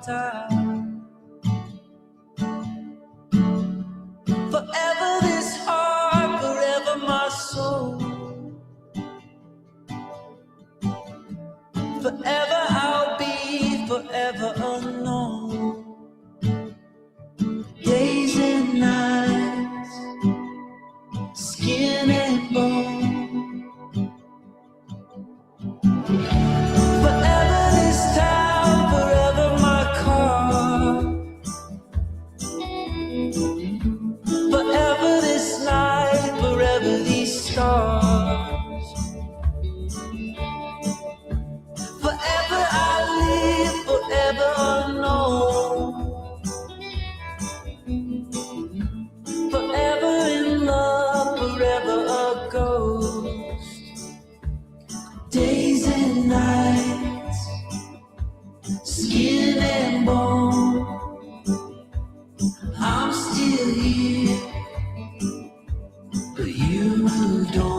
time. Forever this heart, forever my soul. Forever I'll be, forever unknown. Days and nights, skin and bone. Forever this town, forever my car. Forever this night, forever these stars. Forever I live, forever unknown. Forever in love, forever a ghost. Days and nights, skin and bone. I'm still here, but you moved on.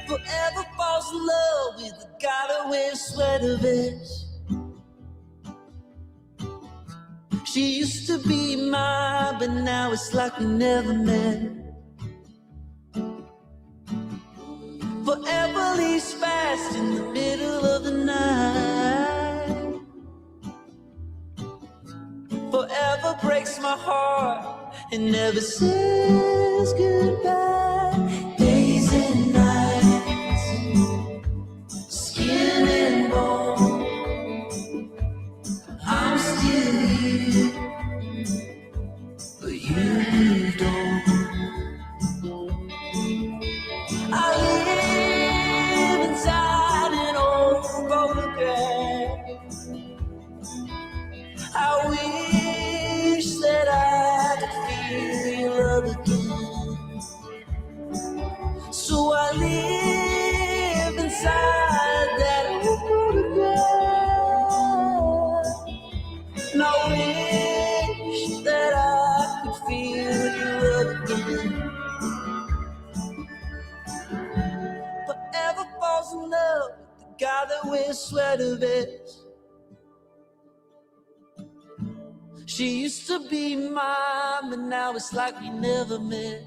Forever falls in love with the guy that wears sweater vest. She used to be mine, but now it's like we never met. Forever leaves fast in the middle of the night. Forever breaks my heart and never says goodbye. Days and nights, skin and bone. I'm still here, but you moved on. I live inside an old photograph. I wish that I could feel your love again. So I live inside that old photograph. And I wish that I could feel your love again. Forever falls in love with the guy that wears sweater vests. She used to be mine, but now it's like we never met.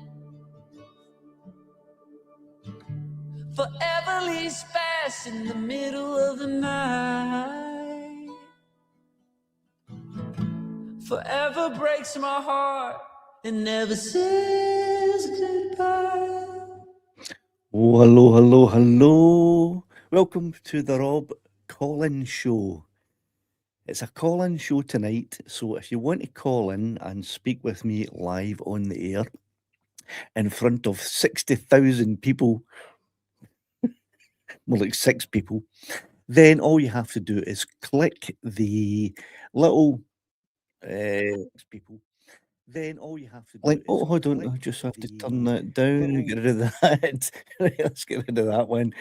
Forever leaves fast in the middle of the night. Forever breaks my heart and never says goodbye. Oh, hello, hello, hello. Welcome to the Rob Collins Show. It's a call-in show tonight, so if you want to call in and speak with me live on the air in front of 60,000 people, more like 6 people, then all you have to do is click the little people. Then all you have to do is hold on, I just have to turn that down, get rid of that. Right, let's get rid of that one.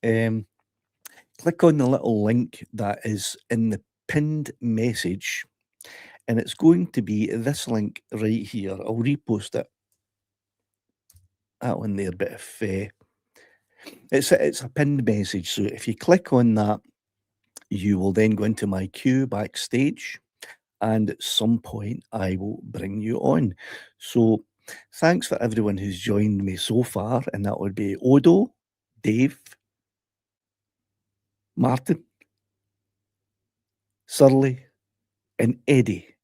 Click on the little link that is in the pinned message, and it's going to be this link right here. I'll repost it. That one there, but if it's a pinned message, so if you click on that, you will then go into my queue backstage, and at some point I will bring you on. So thanks for everyone who's joined me so far, and that would be Odo, Dave, Martin, Surly, and Eddie.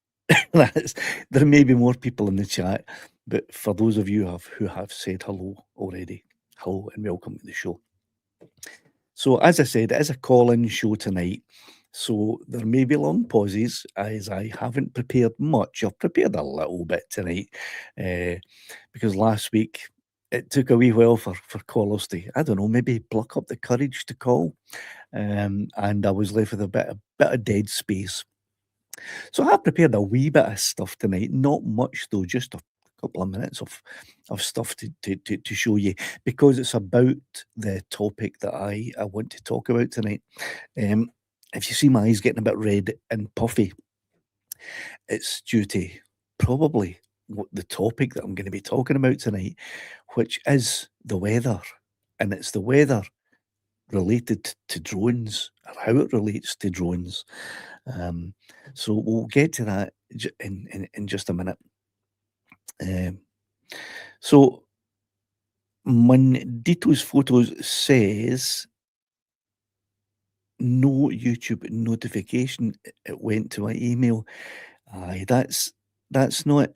There may be more people in the chat, but for those of you who have said hello already, hello and welcome to the show. So as I said, it is a call-in show tonight, so there may be long pauses as I haven't prepared much. I've prepared a little bit tonight because last week it took a wee while for callers to, I don't know, maybe pluck up the courage to call. and I was left with a bit of dead space. So I have prepared a wee bit of stuff tonight, not much though, just a couple of minutes of stuff to show you, because it's about the topic that I want to talk about tonight. If you see my eyes getting a bit red and puffy, it's due to probably what the topic that I'm going to be talking about tonight, which is the weather. And it's the weather related to drones, or how it relates to drones. So we'll get to that in just a minute. So Mandito's Photos says no YouTube notification. It went to my email. Aye, that's not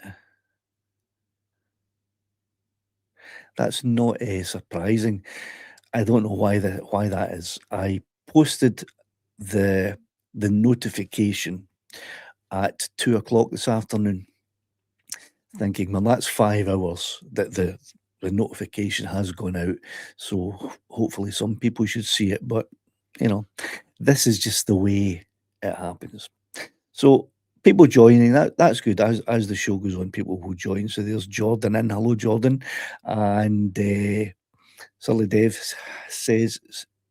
surprising. I don't know why that is. I posted the notification at 2:00 this afternoon, thinking, well, that's 5 hours that the notification has gone out. So hopefully some people should see it. But this is just the way it happens. So people joining, that's good. As the show goes on, people will join. So there's Jordan in. Hello, Jordan. And Sully Dev says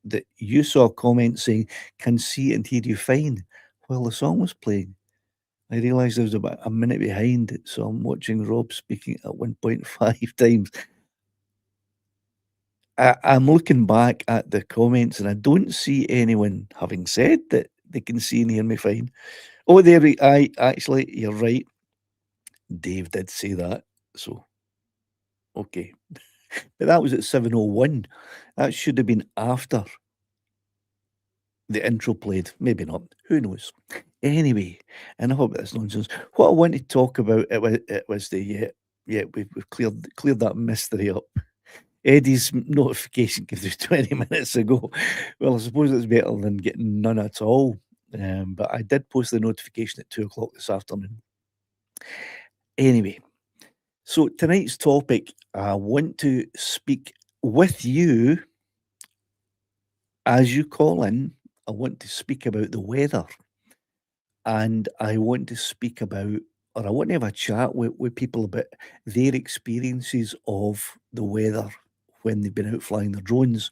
that you saw a comment saying, can see and hear you fine while the song was playing. I realised I was about a minute behind it, so I'm watching Rob speaking at 1.5 times. I'm looking back at the comments and I don't see anyone having said that they can see and hear me fine. Oh, there actually, you're right. Dave did say that, so okay. But that was at 7:01. That should have been after the intro played. Maybe not. Who knows? Anyway, enough about this nonsense. What I want to talk about it was the we've cleared that mystery up. Eddie's notification came through 20 minutes ago. Well, I suppose it's better than getting none at all. But I did post the notification at 2:00 this afternoon. Anyway, so tonight's topic, I want to speak with you as you call in. I want to speak about the weather, and I want to speak about, or I want to have a chat with people about their experiences of the weather when they've been out flying their drones.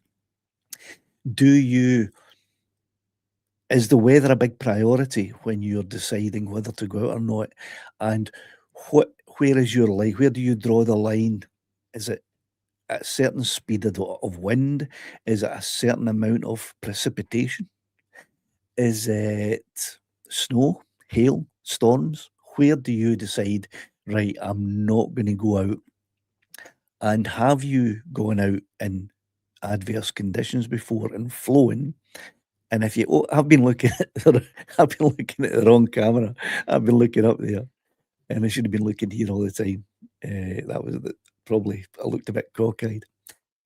Is the weather a big priority when you're deciding whether to go out or not? And where is your line? Where do you draw the line? Is it at a certain speed of wind? Is it a certain amount of precipitation? Is it snow, hail, storms? Where do you decide, right, I'm not going to go out? And have you gone out in adverse conditions before and flown? And if you, I've been looking at the wrong camera. I've been looking up there, and I should have been looking here all the time. That was probably, I looked a bit cockeyed.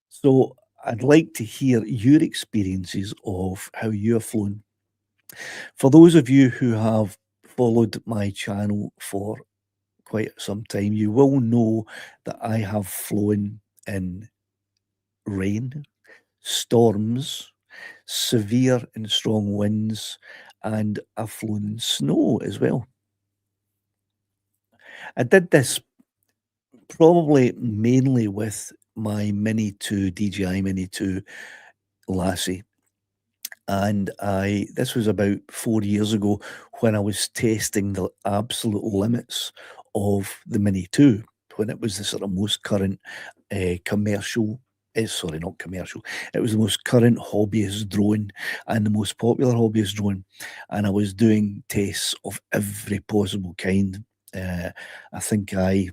So I'd like to hear your experiences of how you have flown. For those of you who have followed my channel for quite some time, you will know that I have flown in rain, storms, severe and strong winds, and I've flown in snow as well. I did this probably mainly with my Mini 2, DJI Mini 2 Lassie. And this was about 4 years ago when I was testing the absolute limits of the Mini 2, when it was the sort of most current commercial, sorry, not commercial, it was the most current hobbyist drone and the most popular hobbyist drone. And I was doing tests of every possible kind. I think I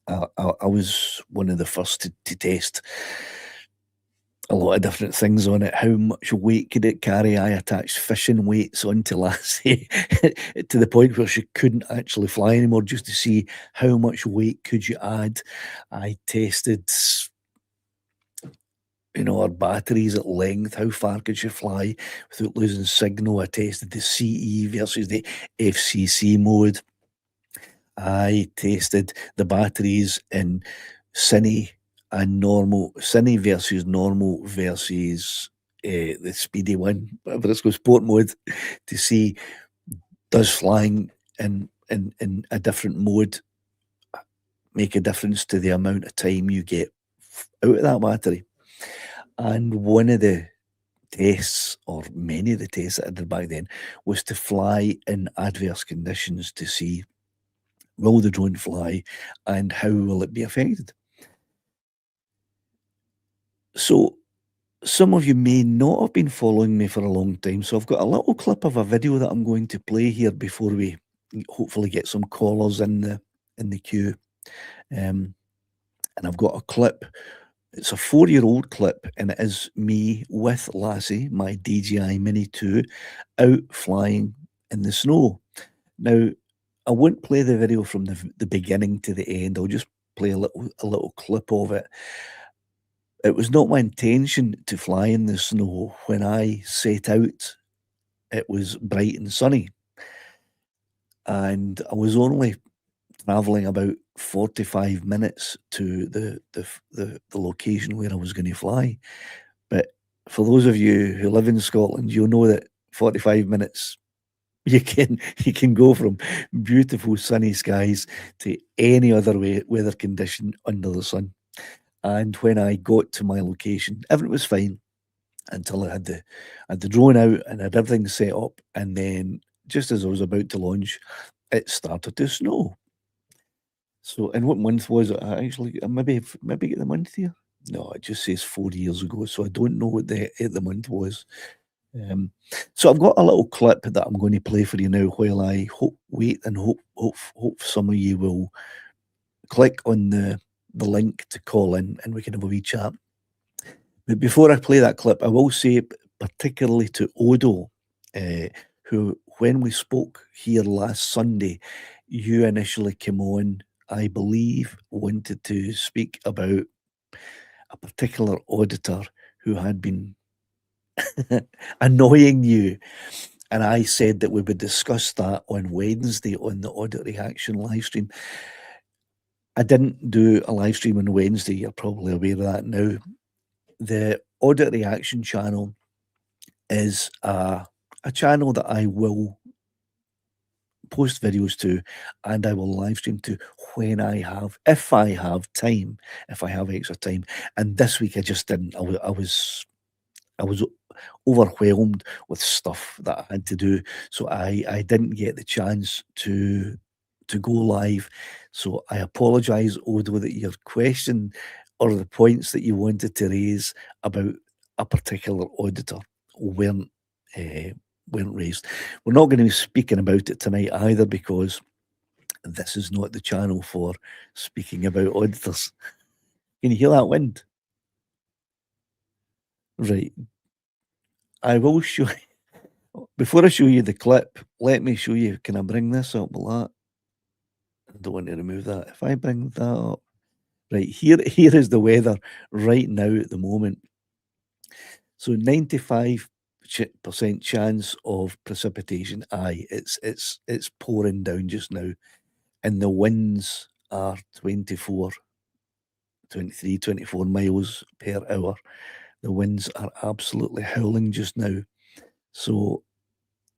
was one of the first to test a lot of different things on it. How much weight could it carry? I attached fishing weights onto Lassie to the point where she couldn't actually fly anymore, just to see how much weight could you add. I tested, our batteries at length. How far could she fly without losing signal? I tested the CE versus the FCC mode. I tested the batteries in Cine and normal, Cine versus normal versus the Speedy one, whatever it's called, sport mode, to see does flying in a different mode make a difference to the amount of time you get out of that battery. And one of the tests, or many of the tests that I did back then, was to fly in adverse conditions to see, will the drone fly and how will it be affected? So some of you may not have been following me for a long time, so I've got a little clip of a video that I'm going to play here before we hopefully get some callers in the queue. And I've got a clip. It's a 4-year-old clip, and it is me with Lassie, my DJI Mini 2, out flying in the snow. Now, I won't play the video from the beginning to the end. I'll just play a little clip of it. It was not my intention to fly in the snow. When I set out, it was bright and sunny, and I was only traveling about 45 minutes to the location where I was going to fly. But for those of you who live in Scotland, you'll know that 45 minutes you can go from beautiful sunny skies to any other weather condition under the sun. And when I got to my location, everything was fine until I had the drone out and had everything set up, and then just as I was about to launch, it started to snow. So, and what month was it? I actually maybe get the month here. No, it just says 4 years ago, so I don't know what the month was. So I've got a little clip that I'm going to play for you now while I wait and hope some of you will click on the link to call in and we can have a wee chat. But before I play that clip, I will say particularly to Odo, who, when we spoke here last Sunday, you initially came on, I believe, wanted to speak about a particular auditor who had been annoying you. And I said that we would discuss that on Wednesday on the Audit Reaction live stream. I didn't do a live stream on Wednesday. You're probably aware of that now. The Audit Reaction channel is a channel that I will post videos to, and I will live stream to when I have, if I have time, if I have extra time. And this week I just didn't. I was overwhelmed with stuff that I had to do, so I didn't get the chance to go live. So I apologise, Odo, that your question or the points that you wanted to raise about a particular auditor weren't raised. We're not going to be speaking about it tonight either, because this is not the channel for speaking about auditors. Can you hear that wind? Right. I will show you. Before I show you the clip, let me show you. Can I bring this up? Will that? I don't want to remove that. If I bring that up, right, here is the weather right now at the moment. So 95% chance of precipitation. Aye, it's pouring down just now, and the winds are 23, 24 miles per hour. The winds are absolutely howling just now. So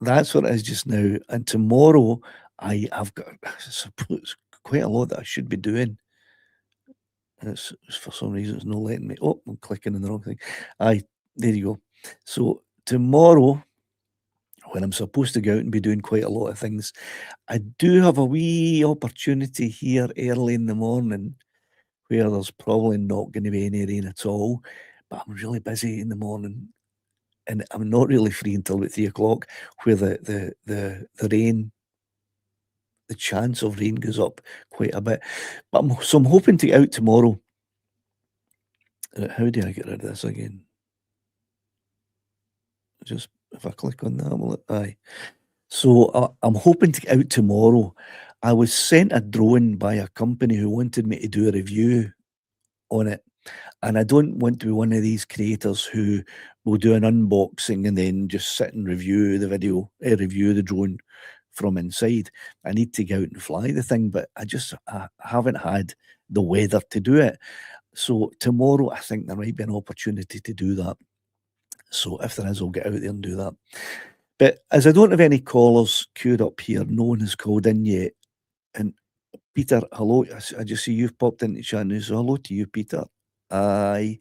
that's what it is just now. And tomorrow I've got quite a lot that I should be doing. And it's for some reason it's not letting me. Oh, I'm clicking on the wrong thing. Aye, there you go. So tomorrow, when I'm supposed to go out and be doing quite a lot of things, I do have a wee opportunity here early in the morning where there's probably not going to be any rain at all, but I'm really busy in the morning, and I'm not really free until about 3 o'clock, where the rain, the chance of rain goes up quite a bit. But I'm hoping to get out tomorrow. How do I get rid of this again? Just if I click on that, will it? Aye. So I'm hoping to get out tomorrow. I was sent a drone by a company who wanted me to do a review on it. And I don't want to be one of these creators who will do an unboxing and then just sit and review the video, review the drone from inside. I need to go out and fly the thing, but I haven't had the weather to do it. So tomorrow, I think there might be an opportunity to do that. So if there is, I'll get out there and do that. But as I don't have any callers queued up here, no one has called in yet. And Peter, hello. I just see you've popped into chat now, so hello to you, Peter. I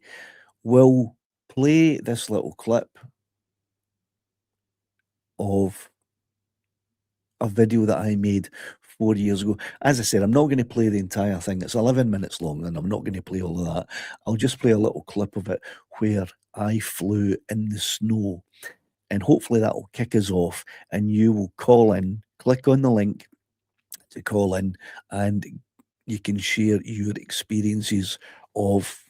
will play this little clip of a video that I made 4 years ago. As I said, I'm not going to play the entire thing. It's 11 minutes long, and I'm not going to play all of that. I'll just play a little clip of it where I flew in the snow, and hopefully that will kick us off, and you will call in, click on the link to call in, and you can share your experiences of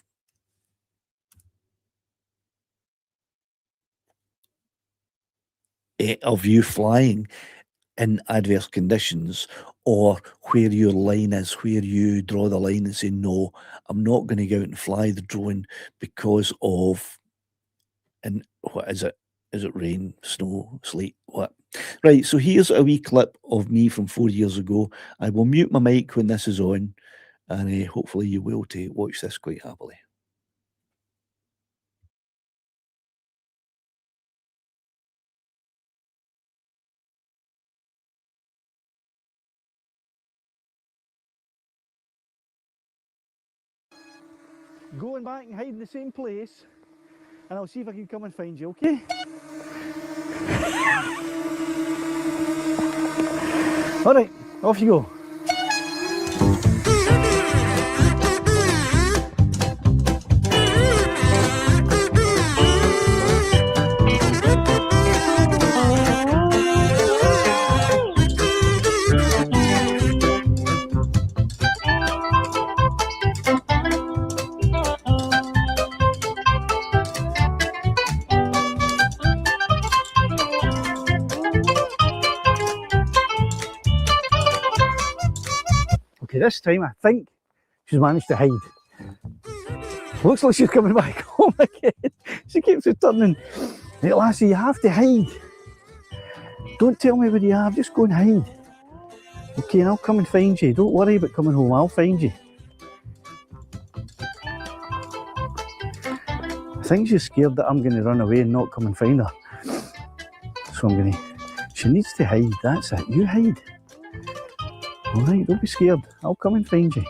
you flying in adverse conditions, or where your line is, where you draw the line and say, no, I'm not going to go out and fly the drone because of, and what is it? Is it rain, snow, sleet, what? Right, so here's a wee clip of me from 4 years ago. I will mute my mic when this is on, and hopefully you will to watch this quite happily. Going back and hide in the same place, and I'll see if I can come and find you, okay? All right, off you go. Okay, this time I think she's managed to hide. Looks like she's coming back home again. She keeps returning. Hey, lassie, you have to hide. Don't tell me where you are, just go and hide. Okay, and I'll come and find you. Don't worry about coming home, I'll find you. I think she's scared that I'm going to run away and not come and find her. So I'm going to... She needs to hide, that's it. You hide. All right, don't be scared. I'll come and find you.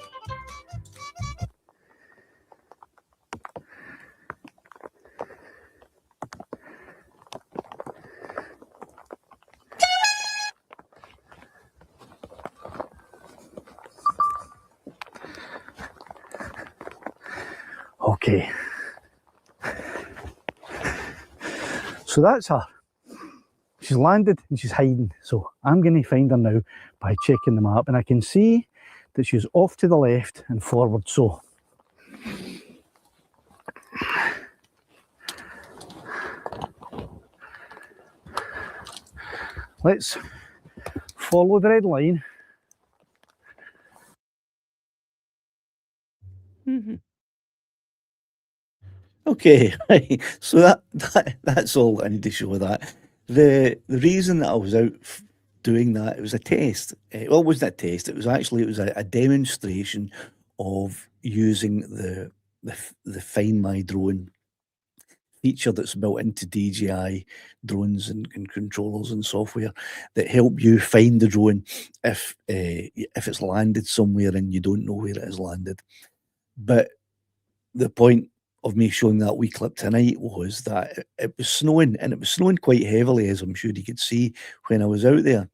Okay. So that's her. She's landed and she's hiding. So I'm going to find her now by checking the map, and I can see that she's off to the left and forward. So let's follow the red line. Okay, right. So that's all I need to show that. The reason that I was out doing that, it was a test. Well, it wasn't a test. It was a demonstration of using the Find My Drone feature that's built into DJI drones and controllers and software that help you find the drone if it's landed somewhere and you don't know where it has landed. But the point of me showing that wee clip tonight was that it was snowing, and it was snowing quite heavily, as I'm sure you could see when I was out there.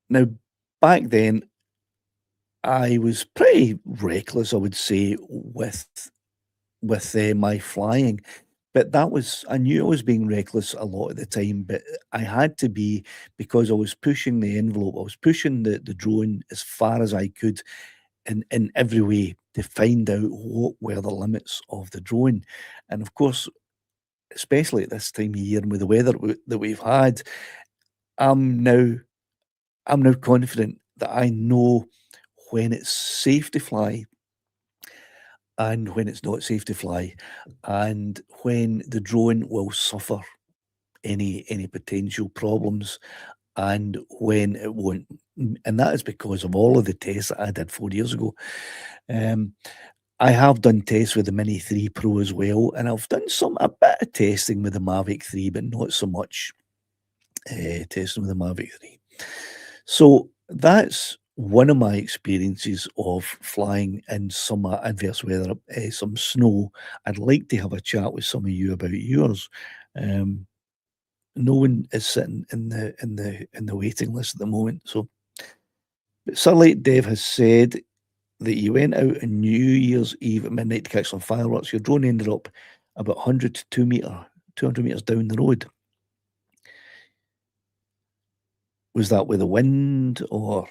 Now, back then, I was pretty reckless, I would say, with my flying. But I knew I was being reckless a lot of the time, but I had to be, because I was pushing the envelope. I was pushing the drone as far as I could in every way to find out what were the limits of the drone. And of course, especially at this time of year and with the weather that we've had, I'm now confident that I know when it's safe to fly and when it's not safe to fly, and when the drone will suffer any potential problems and when it won't. And that is because of all of the tests that I did 4 years ago. I have done tests with the Mini 3 Pro as well, and I've done a bit of testing with the Mavic 3, but not so much testing with the Mavic 3. So that's one of my experiences of flying in some adverse weather, some snow. I'd like to have a chat with some of you about yours. No one is sitting in the waiting list at the moment. So, but Starlight Dev has said that you went out on New Year's Eve at midnight to catch some fireworks. Your drone ended up about 100 to 200 meters down the road. Was that with the wind or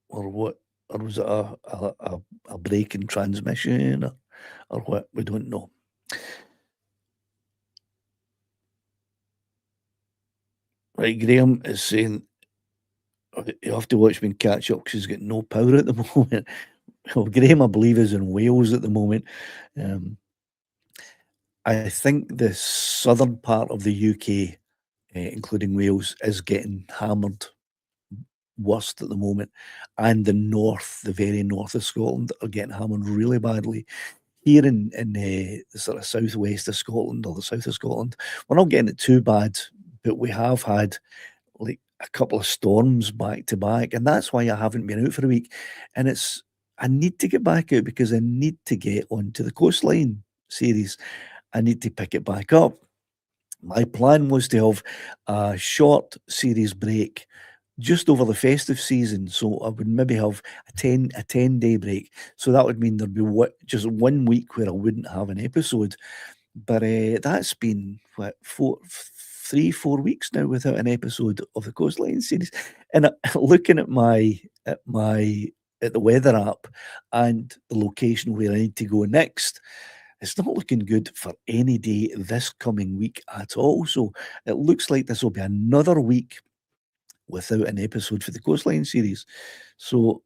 what? Or was it a break in transmission or what? We don't know. Right, Graham is saying you have to watch me catch up because he's got no power at the moment. Well, Graham, I believe, is in Wales at the moment. I think the southern part of the UK, including Wales, is getting hammered worst at the moment, and the north, the very north of Scotland, are getting hammered really badly. Here in the sort of southwest of Scotland or the south of Scotland, we're not getting it too bad, but we have had like a couple of storms back to back, and that's why I haven't been out for a week. And I need to get back out because I need to get onto the Coastline series. I need to pick it back up. My plan was to have a short series break just over the festive season, so I would maybe have a 10-day break. So that would mean there'd be just 1 week where I wouldn't have an episode. But that's been what 3-4 weeks now without an episode of the Coastline series. And looking at the weather app and the location where I need to go next, it's not looking good for any day this coming week at all. So it looks like this will be another week without an episode for the Coastline series. So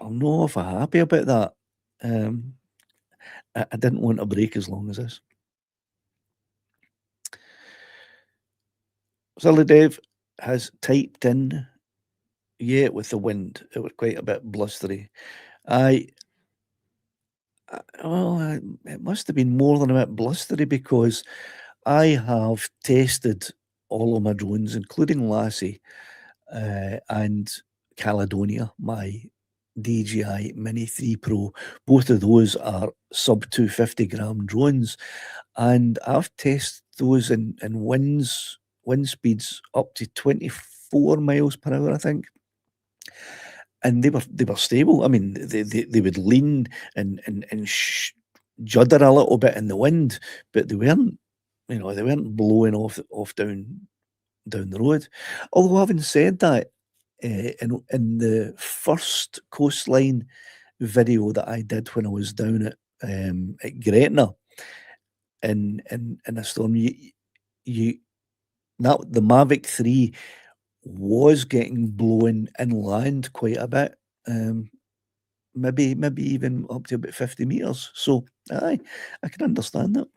I'm not awful happy about that. I didn't want a break as long as this. Silly Dave has typed in, yeah, with the wind. It was quite a bit blustery. Well, it must have been more than a bit blustery because I have tested all of my drones, including Lassie and Caledonia, my DJI Mini 3 Pro. Both of those are sub 250 gram drones, and I've tested those in wind speeds up to 24 miles per hour, I think. And they were stable. I mean, they would lean and judder a little bit in the wind, but they weren't, they weren't blowing off down the road. Although having said that, in the first Coastline video that I did when I was down at Gretna in a storm, you that the Mavic 3 was getting blown inland quite a bit, maybe even up to about 50 meters. So aye, I can understand that.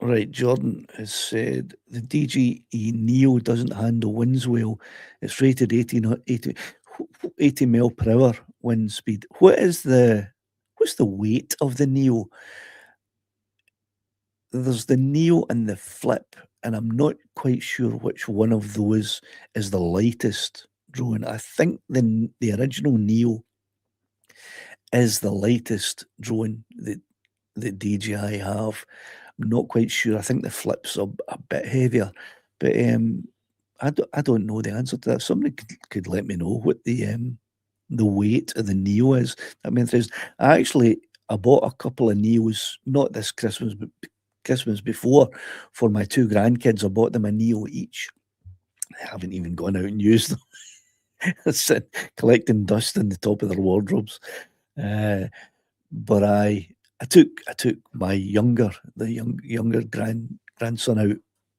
Right, Jordan has said the DJE Neo doesn't handle winds well. It's rated 80 mile per hour wind speed. What's the weight of the Neo? There's the Neo and the Flip, and I'm not quite sure which one of those is the lightest drone. I think the original Neo is the lightest drone that DJI have. I'm not quite sure. I think the Flip's a bit heavier, but I don't know the answer to that. Somebody could let me know what the weight of the Neo is. I mean, I bought a couple of Neos, not this Christmas, but Christmas before, for my two grandkids. I bought them a Neo each. I haven't even gone out and used them. It's collecting dust in the top of their wardrobes. But I took my younger grandson out,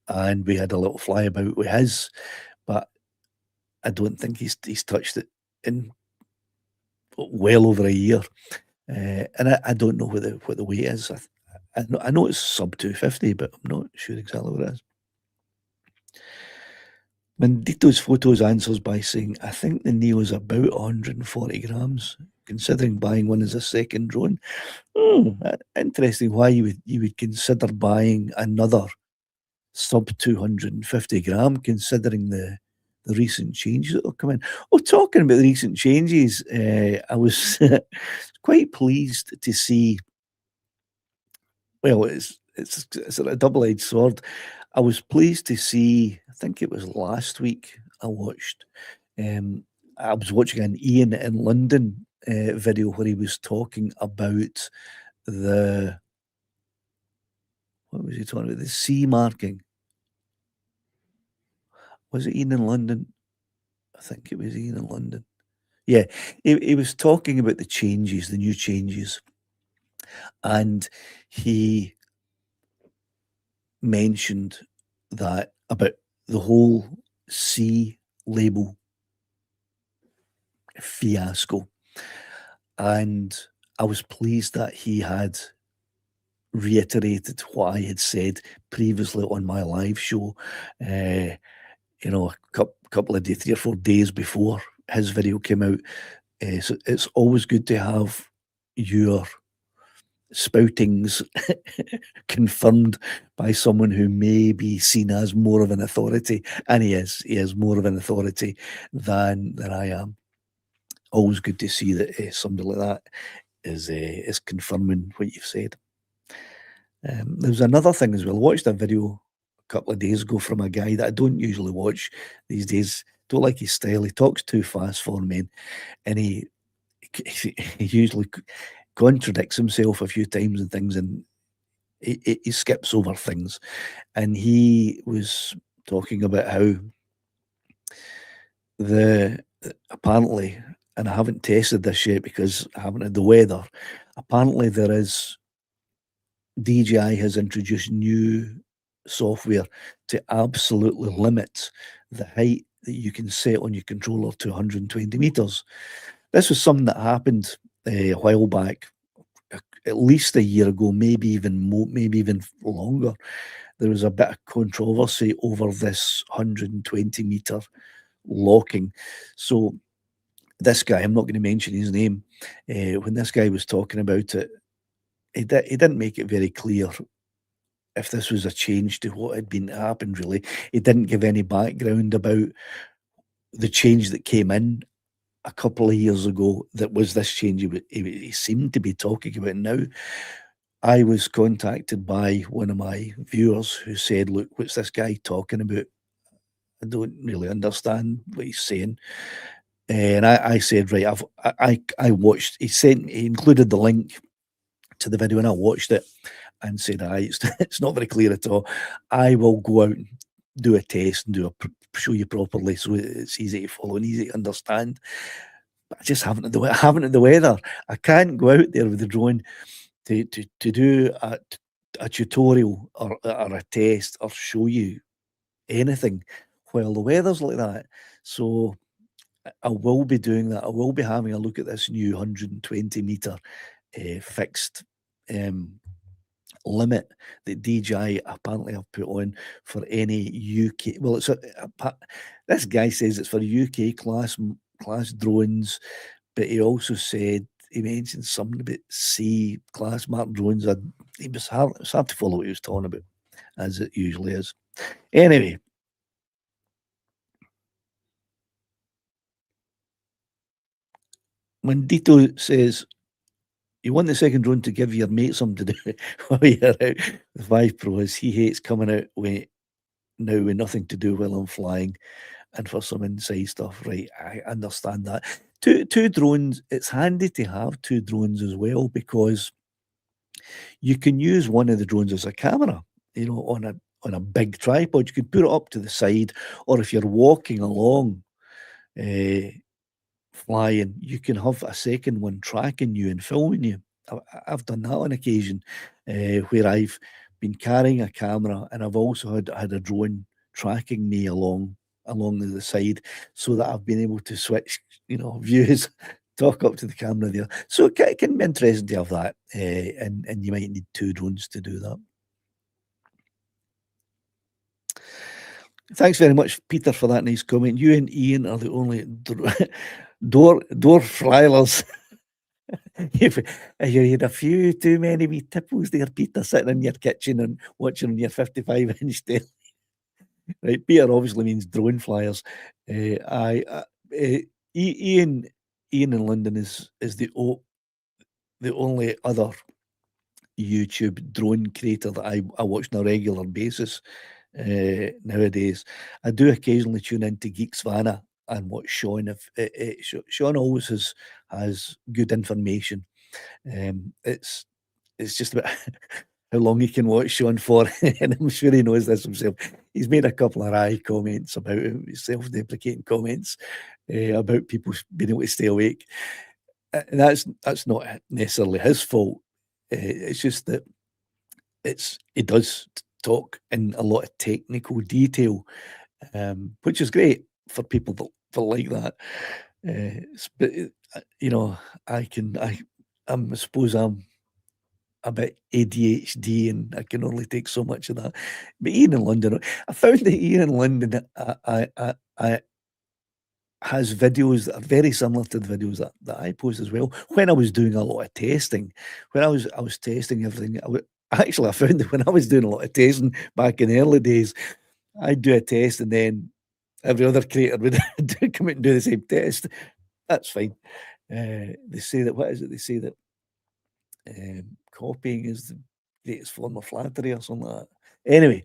and we had a little flyabout with his, but I don't think he's touched it in well over a year. And I don't know what the weight is. I know it's sub 250, but I'm not sure exactly what it is. Mandito's photos answers by saying, I think the Neo is about 140 grams, considering buying one as a second drone. Interesting why you would consider buying another sub 250 gram, considering the recent changes that have come in. Oh, talking about the recent changes, I was quite pleased to see. Well, it's a double-edged sword. I was pleased to see. I think it was last week. I watched. I was watching an Ian in London video where he was talking about the. What was he talking about? The C marking. Was it Ian in London? I think it was Ian in London. Yeah, he was talking about the changes, the new changes, and he mentioned that about the whole C label fiasco. And I was pleased that he had reiterated what I had said previously on my live show, you know, a couple of days, 3 or 4 days before his video came out. So it's always good to have your spoutings confirmed by someone who may be seen as more of an authority, and he is more of an authority than I am. Always good to see that somebody like that is confirming what you've said. There was another thing as well. I watched a video a couple of days ago from a guy that I don't usually watch these days. Don't like his style. He talks too fast for me, and he usually contradicts himself a few times and things, and he skips over things. And he was talking about how apparently, and I haven't tested this yet because I haven't had the weather. Apparently, DJI has introduced new software to absolutely limit the height that you can set on your controller to 120 meters. This was something that happened a while back, at least a year ago, maybe even longer. There was a bit of controversy over this 120 meter locking. So this guy, I'm not going to mention his name, when this guy was talking about it, he didn't make it very clear if this was a change to what had been happened, really. He didn't give any background about the change that came in a couple of years ago that was this change he seemed to be talking about now. I was contacted by one of my viewers who said, look, what's this guy talking about? I don't really understand what he's saying. And I said, right, I watched, he included the link to the video and I watched it and said, it's not very clear at all. I will go out and do a test and show you properly so it's easy to follow and easy to understand. But I just haven't had the weather. I can't go out there with the drone to do a tutorial or a test or show you anything while the weather's like that. So I will be doing that. I will be having a look at this new 120 meter fixed limit that DJI apparently have put on for any UK. Well, it's this guy says it's for UK class drones, but he also said he mentioned something about C class mark drones. It was hard to follow what he was talking about, as it usually is. Anyway. Mandito says, you want the second drone to give your mate something to do while you're out with Vive Pros. He hates coming out with nothing to do while I'm flying and for some inside stuff. Right, I understand that. Two drones, it's handy to have two drones as well because you can use one of the drones as a camera, on a big tripod. You could put it up to the side, or if you're walking along, flying, you can have a second one tracking you and filming you. I've done that on occasion, where I've been carrying a camera and I've also had a drone tracking me along the side, so that I've been able to switch, views, talk up to the camera there. So it can be interesting to have that, and you might need two drones to do that. Thanks very much, Peter, for that nice comment. You and Ian are the only door flyers. You've you had a few too many wee tipples there, Peter, sitting in your kitchen and watching on your 55-inch telly. Right, Peter obviously means drone flyers. I Ian in London is the only other YouTube drone creator that I watch on a regular basis nowadays. I do occasionally tune into Geeks Vanna and watch Sean. Sean always has good information. It's just about how long you can watch Sean for, and I'm sure he knows this himself. He's made a couple of wry comments about him, self-deprecating comments about people being able to stay awake. And that's not necessarily his fault. It's just that he does talk in a lot of technical detail, which is great for people that like that. But you know, I suppose I'm a bit ADHD and I can only take so much of that. But Ian in London, I found that Ian in London, I has videos that are very similar to the videos that I post as well. When I was doing a lot of testing, when I was testing everything, I found that when I was doing a lot of testing back in the early days, I'd do a test and then every other creator would come out and do the same test. That's fine. They say that, what is it? They say that copying is the greatest form of flattery or something like that. Anyway,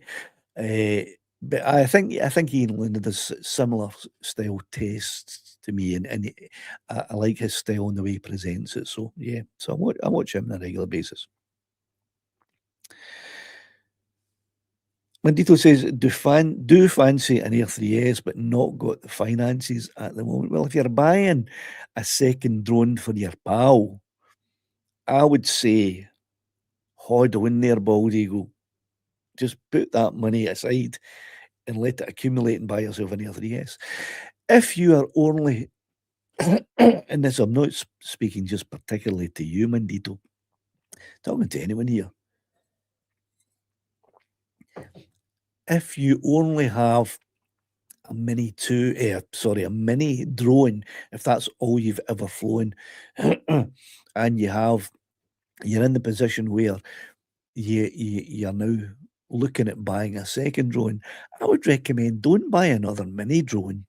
but I think Ian London does similar style tastes to me, and I like his style and the way he presents it. So yeah, so I watch him on a regular basis. Mandito says, do fancy an Air 3S, but not got the finances at the moment. Well, if you're buying a second drone for your pal, I would say, hold on there, bald eagle. Just put that money aside and let it accumulate and buy yourself an Air 3S. If you are only, and this I'm not speaking just particularly to you, Mandito, talking to anyone here. If you only have a Mini 2, a Mini drone, if that's all you've ever flown, and you're in the position where you're now looking at buying a second drone, I would recommend don't buy another mini drone.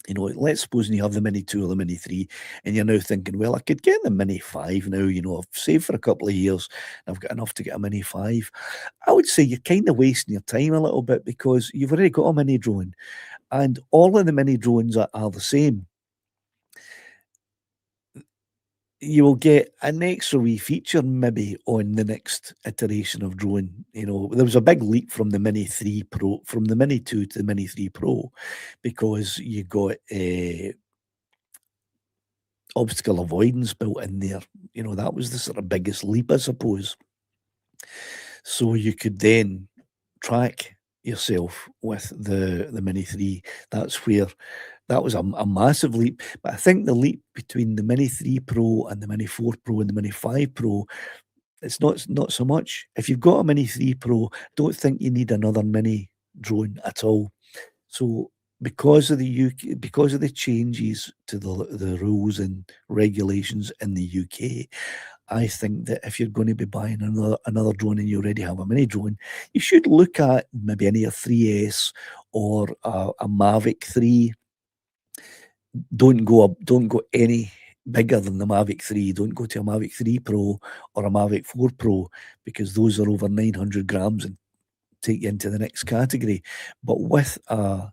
You know, let's suppose you have the Mini 2 or the Mini 3, and you're now thinking, well, I could get the Mini 5 now, you know, I've saved for a couple of years, I've got enough to get a Mini 5. I would say you're kind of wasting your time a little bit because you've already got a mini drone, and all of the mini drones are the same. You will get an extra wee feature maybe on the next iteration of drone. You know, there was a big leap from the Mini 3 Pro, from the Mini 2 to the Mini 3 Pro, because you got obstacle avoidance built in there. You know, that was the sort of biggest leap, I suppose. So you could then track yourself with the Mini 3. That's where that was a massive leap. But I think the leap between the Mini 3 Pro and the Mini 4 Pro and the Mini 5 Pro, it's not so much. If you've got a Mini 3 Pro, don't think you need another mini drone at all. So because of because of the changes to the rules and regulations in the UK, I think that if you're going to be buying another drone and you already have a mini drone, you should look at maybe an Air 3S or a Mavic 3. Don't go any bigger than the Mavic 3. Don't go to a Mavic 3 Pro or a Mavic 4 Pro, because those are over 900 grams and take you into the next category. But with a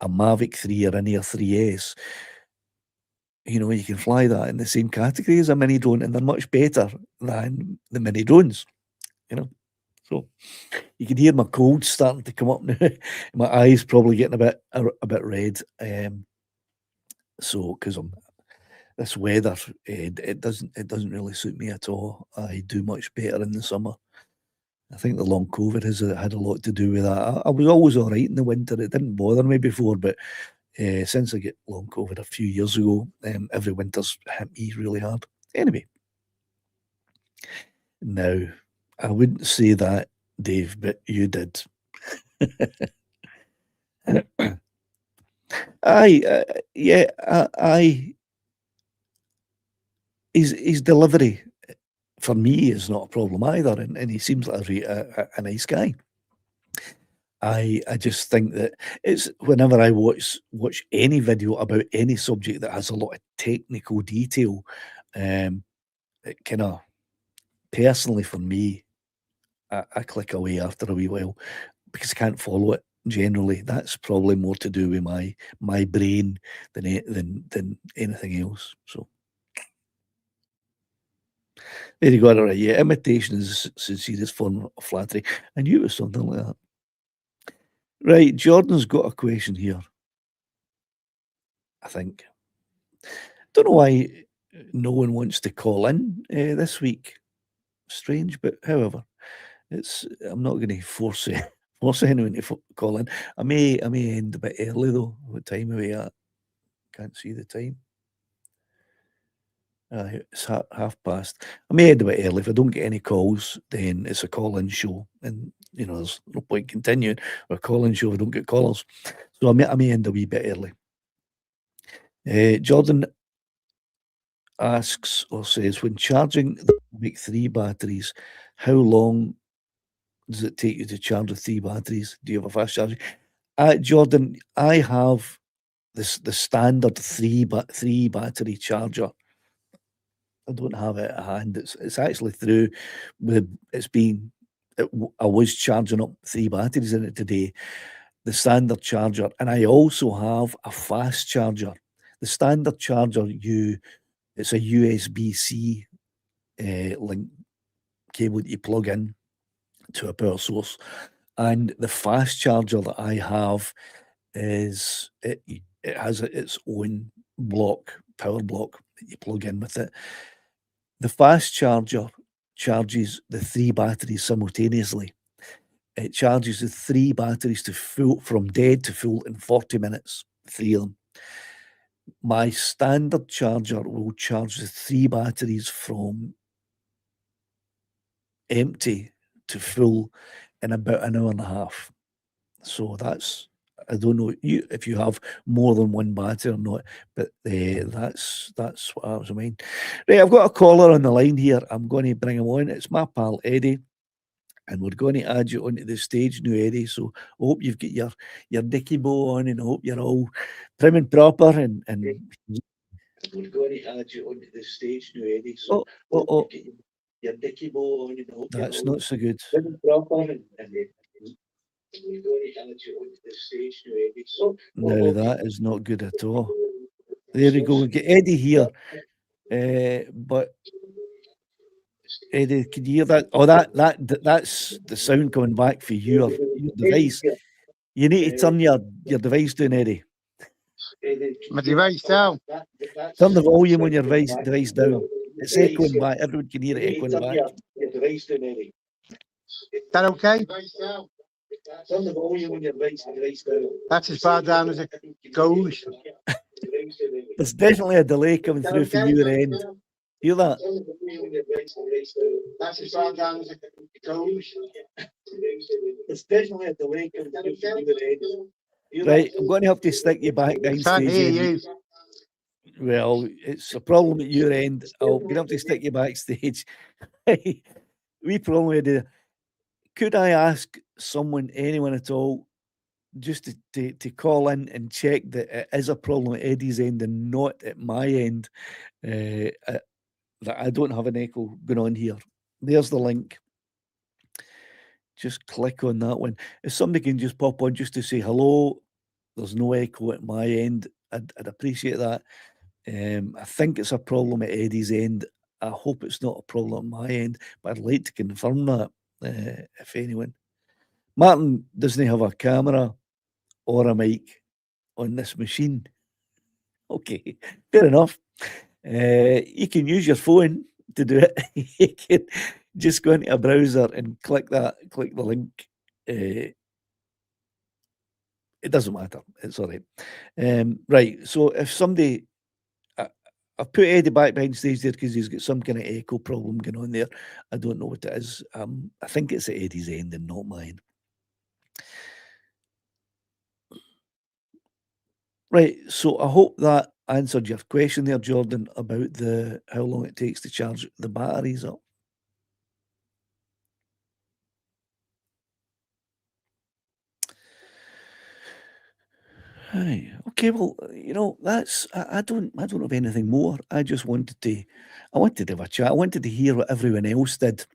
Mavic 3 or an Air 3S, you know, you can fly that in the same category as a mini drone, and they're much better than the mini drones, you know. So you can hear my cold starting to come up now. My eyes probably getting a bit red. So because this weather, it doesn't really suit me at all. I do much better in the summer. I think the long COVID has had a lot to do with that. I was always all right in the winter. It didn't bother me before, but since I get long COVID a few years ago, every winter's hit me really hard. Anyway, now I wouldn't say that, Dave, but you did. Aye. His delivery for me is not a problem either, and he seems like a nice guy. I just think that it's whenever I watch any video about any subject that has a lot of technical detail, it kinda personally for me, I click away after a wee while because I can't follow it generally. That's probably more to do with my brain than anything else, so there you go, alright, yeah, imitation is a sincerest form of flattery. I knew it was something like that. Right, Jordan's got a question here, I think. Don't know why no one wants to call in this week. Strange, but however, I'm not going to force force anyone to call in. I may end a bit early though. What time are we at? Can't see the time. It's half past. I may end a bit early. If I don't get any calls, then it's a call-in show, and there's no point continuing a call-in show if I don't get callers. So I may end a wee bit early. Jordan asks or says, when charging the Mavic 3 batteries, how long does it take you to charge the 3 batteries? Do you have a fast charging? Jordan, I have the standard 3 battery charger. I don't have it at hand. It's actually through I was charging up 3 batteries in it today, the standard charger, and I also have a fast charger. The standard charger, it's a USB-C link cable that you plug in to a power source, and the fast charger that I have is it has its own power block that you plug in with it. The fast charger charges the 3 batteries simultaneously. It charges the 3 batteries to full, from dead to full, in 40 minutes, 3 of them. My standard charger will charge the 3 batteries from empty to full in about an hour and a half. So that's, I don't know if you have more than one battery or not, but that's what I was mean. Right, I've got a caller on the line here. I'm going to bring him on. It's my pal Eddie, and we're going to add you onto the stage now, Eddie. So I hope you've got your dicky bow on, and I hope you're all prim and proper. And we're going to add you onto the stage now, Eddie. So your dicky bow on, and I hope that's not so good. Prim and proper, no, that is not good at all. There we go. We get Eddie here. But Eddie, can you hear that? Oh, that's the sound coming back for your device. You need to turn your device down, Eddie. My device down. Turn the volume on your device down. It's echoing back. Everyone can hear it echoing back. Your device down, Eddie. Is that okay? Turn the volume on your device down. That's as far down as it goes. There's definitely a delay coming through from your end. Hear that? That's as far down as it goes. There's definitely a delay coming through from your end. Right, I'm going to have to stick you back down Can't hear you. Well, it's a problem at your end. I'm going to have to stick you backstage. We probably did. Could I ask anyone at all, just to call in and check that it is a problem at Eddie's end and not at my end, that I don't have an echo going on here? There's the link. Just click on that one. If somebody can just pop on just to say hello, there's no echo at my end, I'd appreciate that. I think it's a problem at Eddie's end. I hope it's not a problem at my end, but I'd like to confirm that, if anyone. Martin doesn't have a camera or a mic on this machine. Okay, fair enough. You can use your phone to do it. You can just go into a browser and click the link. It doesn't matter. It's all right. Right. So if somebody, I've put Eddie back behind stage there because he's got some kind of echo problem going on there. I don't know what it is. I think it's at Eddie's end and not mine. Right. So I hope that answered your question there, Jordan, about how long it takes to charge the batteries up. Aye. Okay. Well, that's I don't have anything more. I just wanted to have a chat. I wanted to hear what everyone else did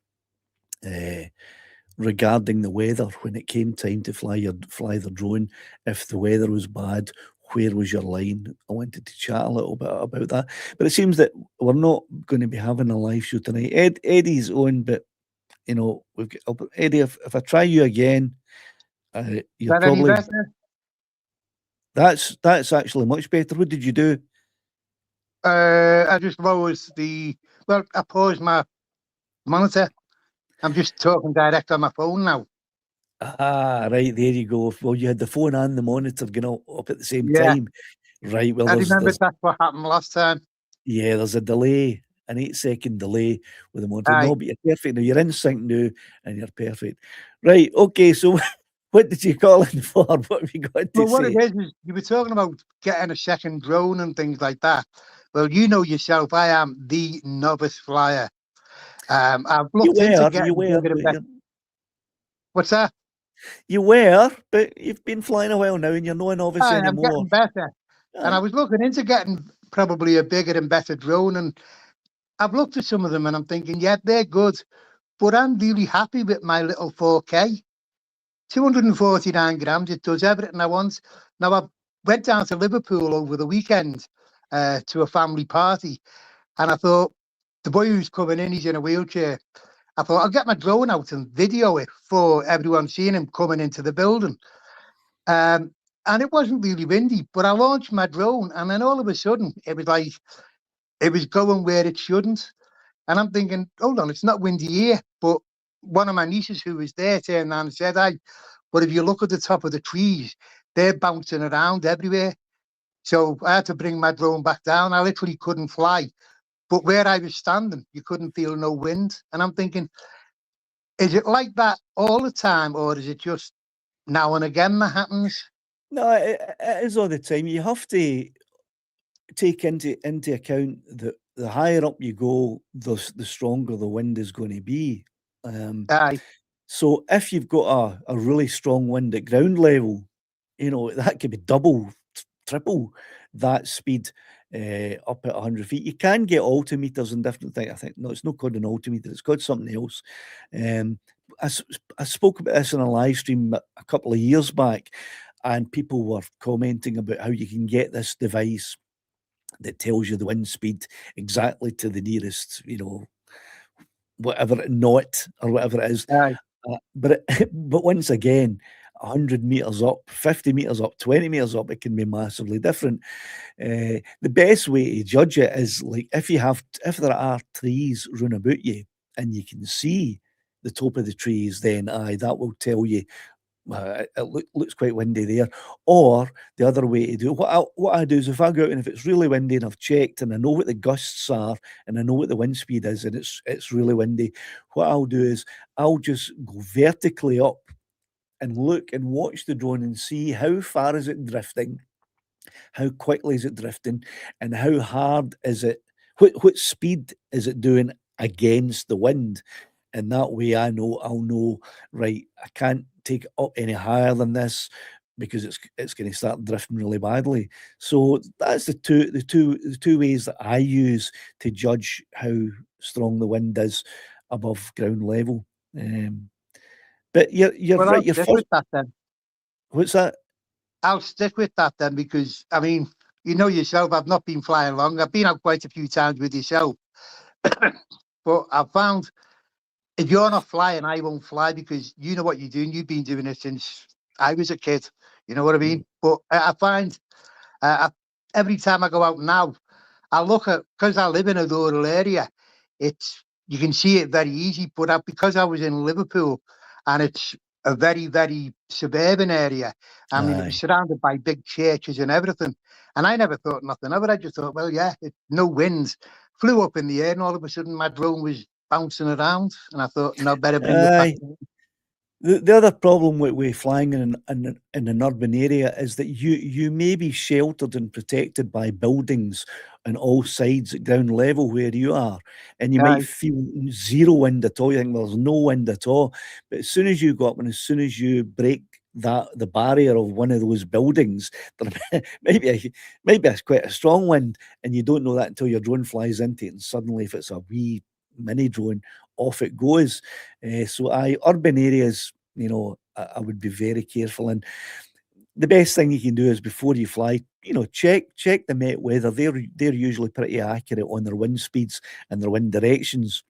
regarding the weather when it came time to fly the drone. If the weather was bad, where was your line? I wanted to chat a little bit about that. But it seems that we're not going to be having a live show tonight. Eddie's on, but we've got Eddie. If I try you again, you're That any probably better? that's actually much better. What did you do? I just paused I paused my monitor. I'm just talking direct on my phone now. Ah, right, there you go. Well, you had the phone and the monitor going up at the same Yeah. time. Right, well, I remember that's what happened last time. yeah, there's a delay, an 8-second delay with the monitor. Aye. No, but you're perfect now. You're in sync now, and you're perfect. Right, okay, so what did you call in for? What have you got to Well, what say? it is you were talking about getting a second drone and things like that. Well, you know yourself, I am the novice flyer. I've looked into getting bigger and better. What's that? You were, but you've been flying a while now, and you're not novice I'm anymore. getting better. And I was looking into getting probably a bigger and better drone, and I've looked at some of them and I'm thinking, yeah, they're good, but I'm really happy with my little 4K. 249 grams, it does everything I want. Now, I went down to Liverpool over the weekend to a family party, and I thought, the boy who's coming in, he's in a wheelchair. I thought, I'll get my drone out and video it for everyone seeing him coming into the building. And it wasn't really windy, but I launched my drone, and then all of a sudden, it was going where it shouldn't. And I'm thinking, hold on, it's not windy here. But one of my nieces who was there turned around and said, but if you look at the top of the trees, they're bouncing around everywhere. So I had to bring my drone back down. I literally couldn't fly. But where I was standing, you couldn't feel no wind. And I'm thinking, is it like that all the time, or is it just now and again that happens? No, it is all the time. You have to take into account that the higher up you go, the stronger the wind is going to be. Aye. So if you've got a really strong wind at ground level, that could be double, triple that speed up at 100 feet. You can get altimeters and different things. I think, no, it's not called an altimeter, it's called something else. I spoke about this in a live stream a couple of years back, and people were commenting about how you can get this device that tells you the wind speed exactly to the nearest, whatever knot or whatever it is. Aye. But once again, 100 meters up, 50 meters up, 20 meters up, it can be massively different. The best way to judge it is like if there are trees round about you and you can see the top of the trees, then that will tell you it looks quite windy there. Or the other way to do it, what I do is if I go out and if it's really windy and I've checked and I know what the gusts are and I know what the wind speed is and it's really windy, what I'll do is I'll just go vertically up and look and watch the drone and see how far is it drifting, how quickly is it drifting, and how hard is it, what speed is it doing against the wind. And that way I'll know, right, I can't take it up any higher than this because it's going to start drifting really badly. So that's the two ways that I use to judge how strong the wind is above ground level. But you're Well, right. I'll stick with that then. What's that? I'll stick with that then because, I mean, you know yourself, I've not been flying long. I've been out quite a few times with yourself. But I've found if you're not flying, I won't fly because you know what you're doing. You've been doing it since I was a kid. You know what I mean? But I find every time I go out now, I look at, because I live in a rural area, you can see it very easy. But because I was in Liverpool and it's a very, very suburban area, I mean, it was surrounded by big churches and everything. And I never thought nothing of it. I just thought, well, yeah, no winds, flew up in the air, and all of a sudden my drone was bouncing around, and I thought, no, better bring it back. The other problem with flying in an urban area is that you may be sheltered and protected by buildings on all sides at ground level where you are, and you might Aye. feel zero wind at all. You think, well, there's no wind at all, but as soon as you go up and as soon as you break the barrier of one of those buildings, there might be quite a strong wind, and you don't know that until your drone flies into it, and suddenly, if it's a wee mini drone, off it goes. So urban areas, I would be very careful. And the best thing you can do is before you fly, check the Met weather. They're usually pretty accurate on their wind speeds and their wind directions.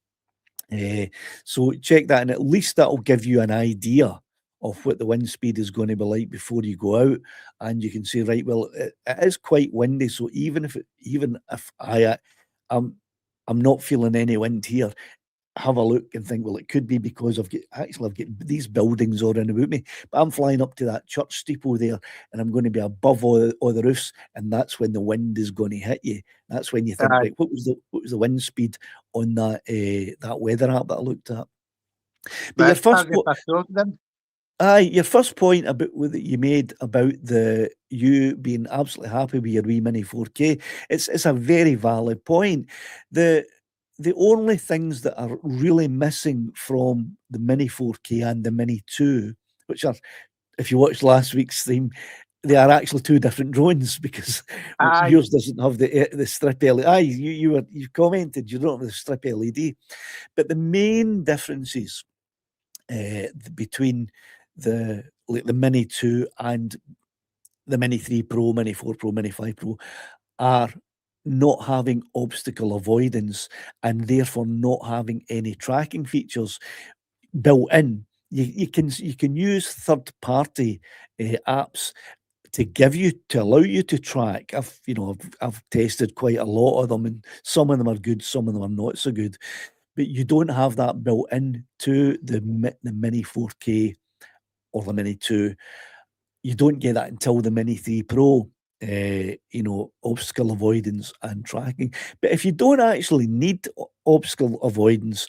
So check that, and at least that'll give you an idea of what the wind speed is going to be like before you go out, and you can say, right, well, it is quite windy. So even if I'm not feeling any wind here, have a look and think, well, it could be because I've got these buildings all around about me, but I'm flying up to that church steeple there, and I'm going to be above all the roofs, and that's when the wind is going to hit you. That's when you think, Aye. right, what was the wind speed on that weather app that I looked at? But your Right, first I'll get back to them. your first point about that you made about you being absolutely happy with your wee Mini 4K, it's a very valid point. The only things that are really missing from the Mini 4K and the Mini 2, which are, if you watched last week's stream, they are actually two different drones, because Aye. yours doesn't have the strip LED. Aye, you commented you don't have the strip LED, but the main differences between the Mini 2 and the Mini 3 Pro, Mini 4 Pro, Mini 5 Pro are not having obstacle avoidance, and therefore not having any tracking features built in. You can use third-party apps to allow you to track. I've tested quite a lot of them, and some of them are good, some of them are not so good. But you don't have that built in to the Mini 4K or the Mini 2. You don't get that until the Mini 3 Pro. Obstacle avoidance and tracking. But if you don't actually need obstacle avoidance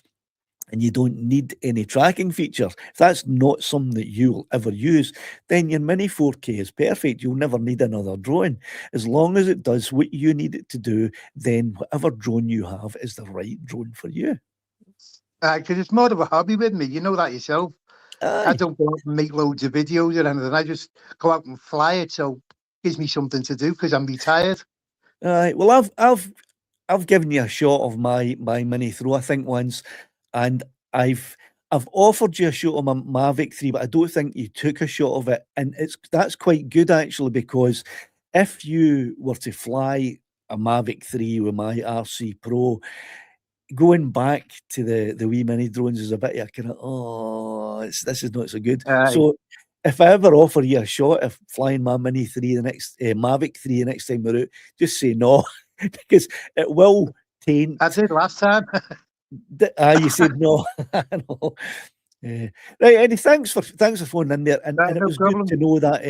and you don't need any tracking features, if that's not something that you'll ever use, then your Mini 4K is perfect. You'll never need another drone. As long as it does what you need it to do, then whatever drone you have is the right drone for you. Because it's more of a hobby with me. You know that yourself. I Aye. don't go out and make loads of videos or anything. I just go out and fly it. So it gives me something to do because I'm retired. Aye. Well, I've given you a shot of my Mini Throw, I think, once, and I've offered you a shot of my Mavic 3, but I don't think you took a shot of it, and that's quite good actually, because if you were to fly a Mavic 3 with my RC Pro, going back to the wee mini drones is a bit of a kind of, this is not so good. Aye. So if I ever offer you a shot of flying my Mini 3 Mavic 3 the next time we're out, just say no, because it will taint. I did last time. You said no. I know. Right, Eddie, thanks for phoning in there, and it No was problem. good to know that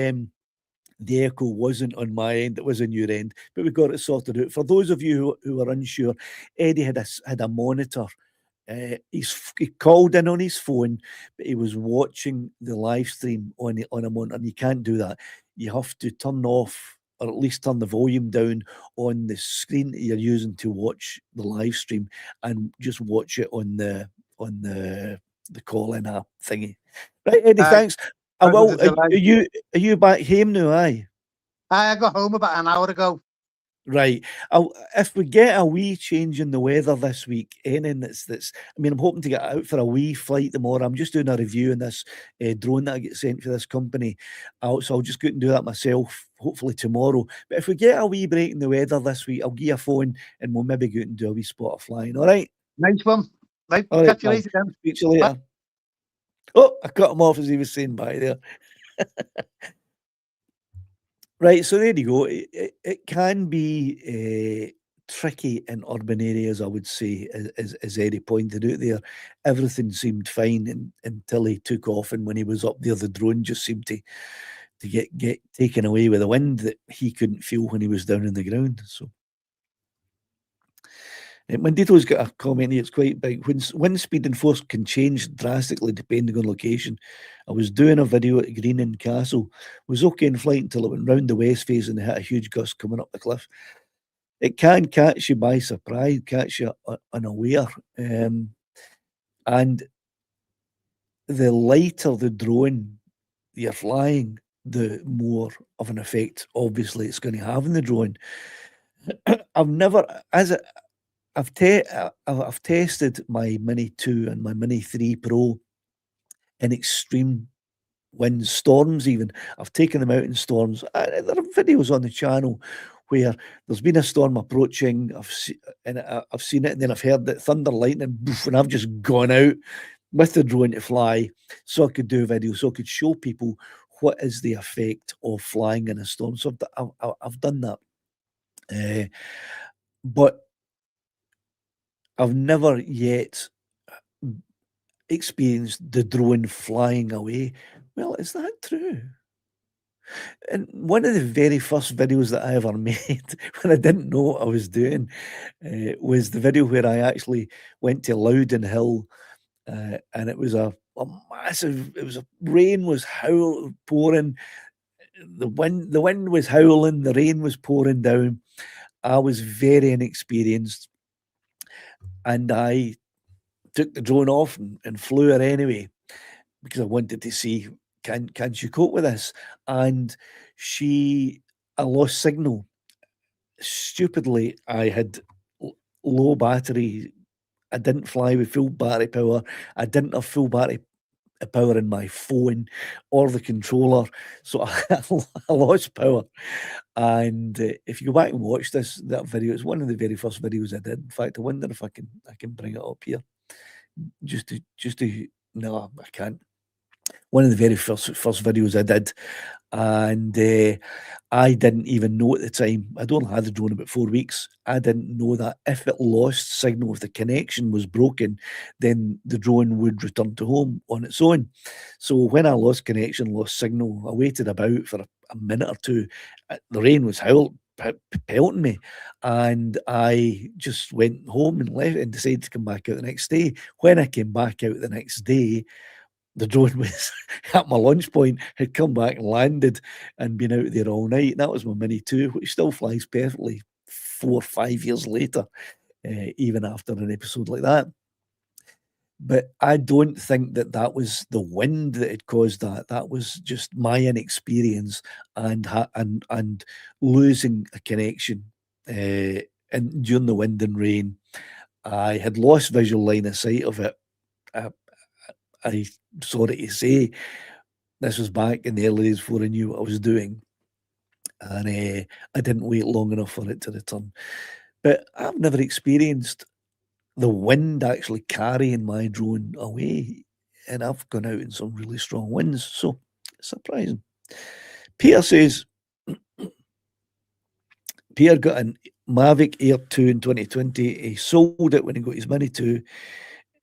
the echo wasn't on my end, it was on your end, but we got it sorted out. For those of you who are unsure, Eddie had a monitor. He called in on his phone, but he was watching the live stream on a monitor, and you can't do that. You have to turn off, or at least turn the volume down on the screen that you're using to watch the live stream, and just watch it on the call-in app thingy. Right, Eddie, Aye. thanks. Are Delight. you back home now? Aye. I got home about an hour ago. Right. If we get a wee change in the weather this week, anything that's I mean, I'm hoping to get out for a wee flight tomorrow. I'm just doing a review on this drone that I get sent for this company. So I'll just go out and do that myself, hopefully tomorrow. But if we get a wee break in the weather this week, I'll give you a phone and we'll maybe go out and do a wee spot of flying. All right? Nice one. Right, All right, catch you pal. later then. Speak to you later. Oh, I cut him off as he was saying bye there. Right, so there you go. It can be tricky in urban areas, I would say, as Eddie pointed out there. Everything seemed fine until he took off, and when he was up there, the drone just seemed to get taken away with the wind that he couldn't feel when he was down on the ground. So Mandito's got a comment here, it's quite big. Wind speed and force can change drastically depending on location. I was doing a video at Green and Castle, was okay in flight until it went round the west face and hit a huge gust coming up the cliff. It can catch you by surprise, catch you unaware. And the lighter the drone you're flying, the more of an effect, obviously, it's going to have in the drone. I've tested my Mini 2 and my Mini 3 Pro in extreme wind storms even. I've taken them out in storms. There are videos on the channel where there's been a storm approaching, I've seen it, and then I've heard the thunder, lightning, boof, and I've just gone out with the drone to fly so I could do a video, so I could show people what is the effect of flying in a storm. So I've done that. But I've never yet experienced the drone flying away. Well, is that true? And one of the very first videos that I ever made when I didn't know what I was doing was the video where I actually went to Loudon Hill, and it was a massive, rain was pouring, the wind was howling, the rain was pouring down. I was very inexperienced, and I took the drone off and flew her anyway because I wanted to see, can she cope with this? And I lost signal. Stupidly, I had low battery. I didn't fly with full battery power. I didn't have full battery power in my phone or the controller, so I lost power. And if you go back and watch that video, it's one of the very first videos I did. In fact, I wonder if I can bring it up here. No, I can't. One of the very first videos I did, and I didn't even know at the time. I'd only had the drone about 4 weeks. I didn't know that if it lost signal, if the connection was broken, then the drone would return to home on its own. So when I lost connection, lost signal, I waited about for a minute or two. The rain was pelting me, and I just went home and left and decided to come back out the next day. When I came back out the next day, the drone was at my launch point, had come back and landed and been out there all night. That was my Mini 2, which still flies perfectly 4 or 5 years later, even after an episode like that. But I don't think that was the wind that had caused that. That was just my inexperience and losing a connection. And during the wind and rain, I had lost visual line of sight of it. I'm sorry to say, this was back in the early days before I knew what I was doing. And I didn't wait long enough for it to return. But I've never experienced the wind actually carrying my drone away. And I've gone out in some really strong winds. So, surprising. Peter says, Peter got a Mavic Air 2 in 2020. He sold it when he got his Mini 2.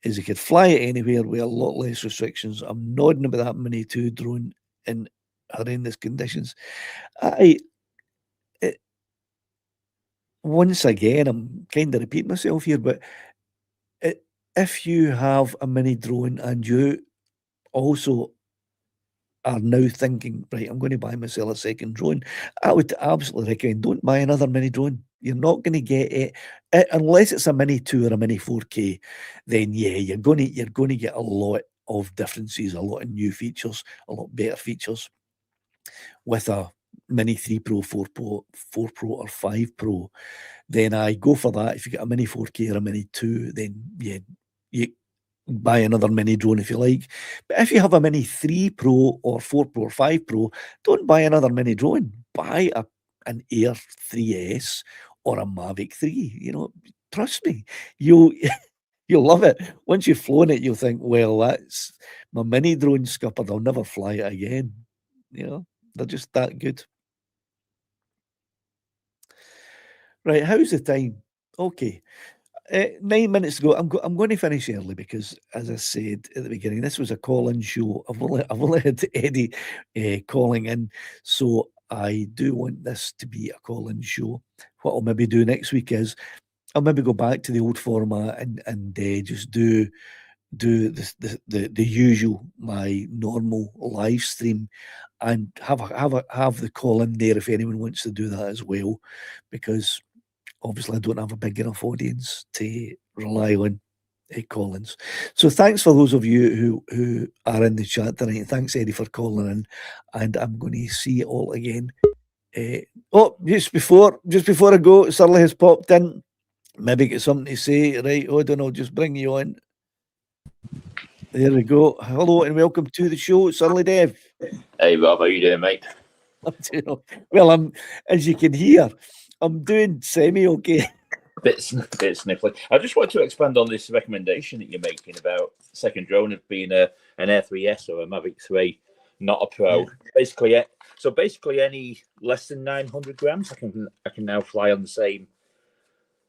Is he could fly it anywhere with a lot less restrictions. I'm nodding about that Mini 2 drone in horrendous conditions. Once again, I'm kind of repeating myself here, but if you have a mini drone and you also are now thinking, right, I'm going to buy myself a second drone, I would absolutely recommend don't buy another mini drone. You're not going to get it unless it's a Mini 2 or a Mini 4K. Then yeah, you're going to get a lot of differences, a lot of new features, a lot better features with a Mini 3 Pro, 4 Pro, or 5 Pro. Then I go for that. If you get a Mini 4K or a Mini 2, then yeah, you buy another mini drone if you like. But if you have a Mini 3 Pro or 4 Pro or 5 Pro, don't buy another mini drone. Buy an Air 3S or a Mavic 3. You know, trust me, you'll love it. Once you've flown it, you'll think, well, that's my mini drone scuppered. I'll never fly it again. You know, they're just that good. Right, how's the time? Okay. 9 minutes ago, I'm going to finish early because, as I said at the beginning, this was a call-in show. I've only had Eddie calling in, so I do want this to be a call-in show. What I'll maybe do next week is I'll maybe go back to the old format and just do the usual, my normal live stream, and have the call in there if anyone wants to do that as well, because obviously I don't have a big enough audience to rely on call-ins. So thanks for those of you who are in the chat tonight. Thanks, Eddie, for calling in, and I'm going to see you all again. Just before I go, Surly has popped in. Maybe get something to say, right? Hold on, I'll just bring you on. There we go. Hello and welcome to the show, Surly Dev. Hey Rob, how you doing, mate? Well, as you can hear, I'm doing semi-okay. Bit sniffly. I just want to expand on this recommendation that you're making about second drone of being an Air 3S or a Mavic 3, not a Pro. Yeah. Basically, any less than 900 grams, I can now fly on the same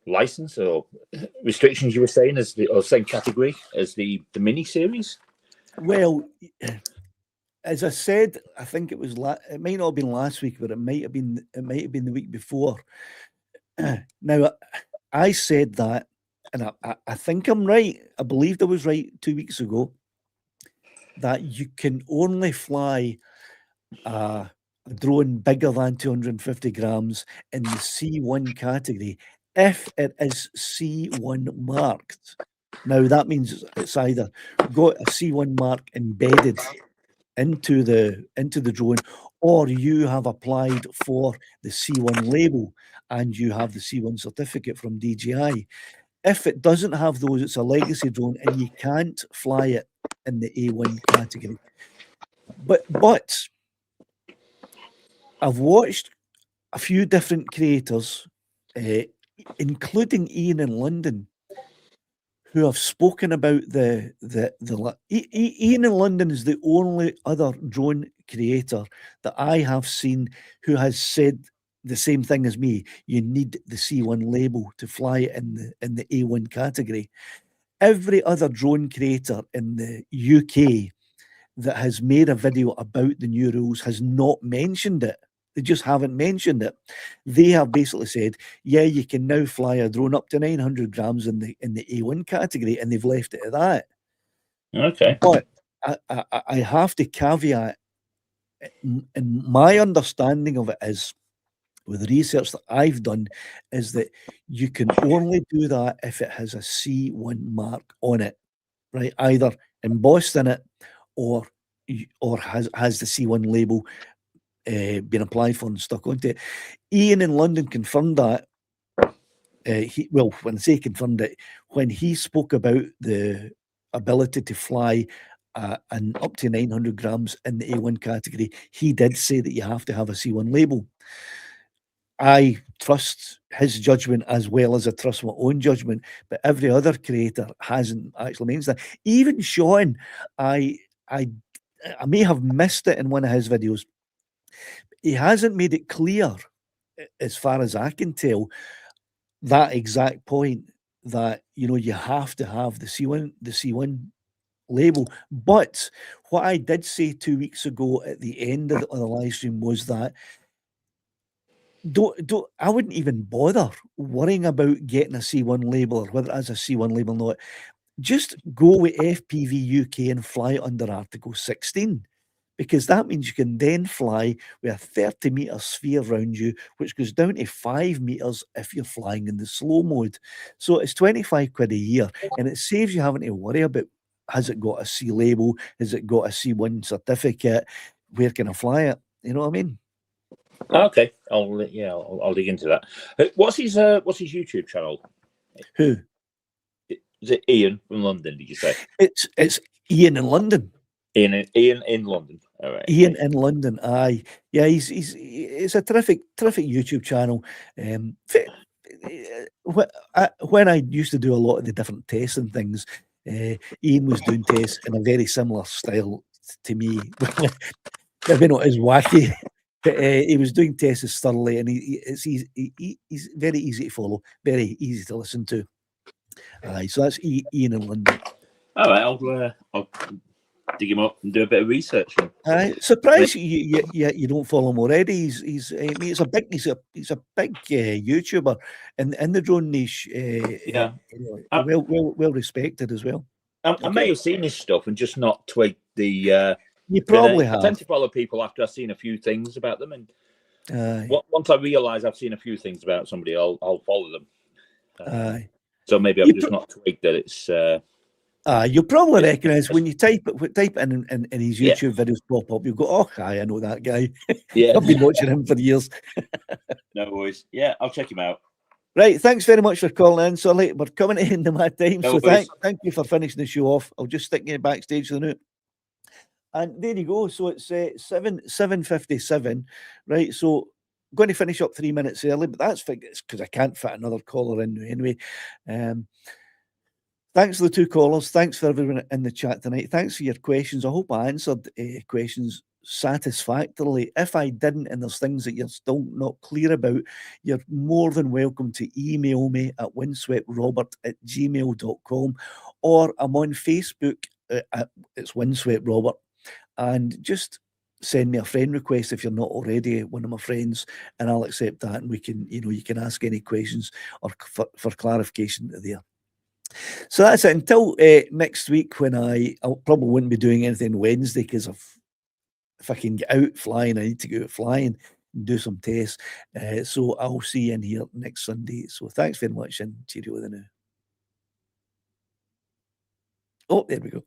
license or restrictions you were saying or same category as the mini series. Well, as I said, I think it was it might not have been last week, but it might have been the week before. Now, I said that, and I think I'm right. I believed I was right 2 weeks ago, that you can only fly a drone bigger than 250 grams in the C1 category if it is C1 marked. Now, that means it's either got a C1 mark embedded into the drone, or you have applied for the C1 label and you have the C1 certificate from DJI. If it doesn't have those, it's a legacy drone and you can't fly it in the A1 category. But I've watched a few different creators, including Ian in London, who have spoken about Ian in London is the only other drone creator that I have seen who has said the same thing as me. You need the C1 label to fly in the A1 category. Every other drone creator in the UK that has made a video about the new rules has not mentioned it. They just haven't mentioned it. They have basically said, yeah, you can now fly a drone up to 900 grams in the A1 category, and they've left it at that. Okay. But I have to caveat, and my understanding of it is, with the research that I've done, is that you can only do that if it has a C1 mark on it, right? Either embossed in it or has the C1 label been applied for and stuck onto it. Ian in London confirmed that. When I say confirmed it, when he spoke about the ability to fly and up to 900 grams in the A1 category, he did say that you have to have a C1 label. I trust his judgment as well as I trust my own judgment, but every other creator hasn't actually mentioned that. Even Sean, I may have missed it in one of his videos. He hasn't made it clear, as far as I can tell, that exact point that, you have to have the C1 label. But what I did say 2 weeks ago at the end of the live stream was that I wouldn't even bother worrying about getting a C1 label or whether it has a C1 label or not. Just go with FPV UK and fly under Article 16. Because that means you can then fly with a 30-meter sphere around you, which goes down to 5 meters if you're flying in the slow mode. So it's 25 quid a year, and it saves you having to worry about, has it got a C label? Has it got a C1 certificate? Where can I fly it? You know what I mean? Okay, I'll dig into that. What's his YouTube channel? Who? Is it Ian from London? Did you say? It's Ian in London. Ian in London. All right. Ian in London. Aye, yeah, he's a terrific YouTube channel. When I used to do a lot of the different tests and things, Ian was doing tests in a very similar style to me. Maybe not as wacky, but he was doing tests as thoroughly, and he's very easy to follow, very easy to listen to. Aye, so that's Ian in London. All right, I'll dig him up and do a bit of research. Surprised you don't follow him already. He's I mean, he's a big YouTuber in the drone niche. Yeah. Well respected as well. I may have seen his stuff and just not twigged the. You probably I have. tend to follow people after I've seen a few things about them, and Aye. once I realise I've seen a few things about somebody, I'll follow them. Aye. So maybe I've just not twigged that it's. You'll probably recognise when you type it in his YouTube videos pop up. You'll go, "Oh, hi, I know that guy." Yeah, I've been watching him for years. No worries. Yeah, I'll check him out. Right, thanks very much for calling in, Sully. We're coming to the end of my time, No so worries. thank you for finishing the show off. I'll just stick you backstage for the note. And there you go. So it's 7:57, right? So I'm going to finish up 3 minutes early, but that's because I can't fit another caller in anyway. Thanks to the two callers. Thanks for everyone in the chat tonight. Thanks for your questions. I hope I answered questions satisfactorily. If I didn't, and there's things that you're still not clear about, you're more than welcome to email me at windsweprobert@gmail.com, or I'm on Facebook. It's Windswept Robert, and just send me a friend request if you're not already one of my friends, and I'll accept that. And we can, you can ask any questions or for clarification there. So that's it. Until next week, when I probably wouldn't be doing anything Wednesday, because if I can get out flying, I need to go out flying and do some tests. So I'll see you in here next Sunday. So thanks very much, and cheerio the now. Oh, there we go.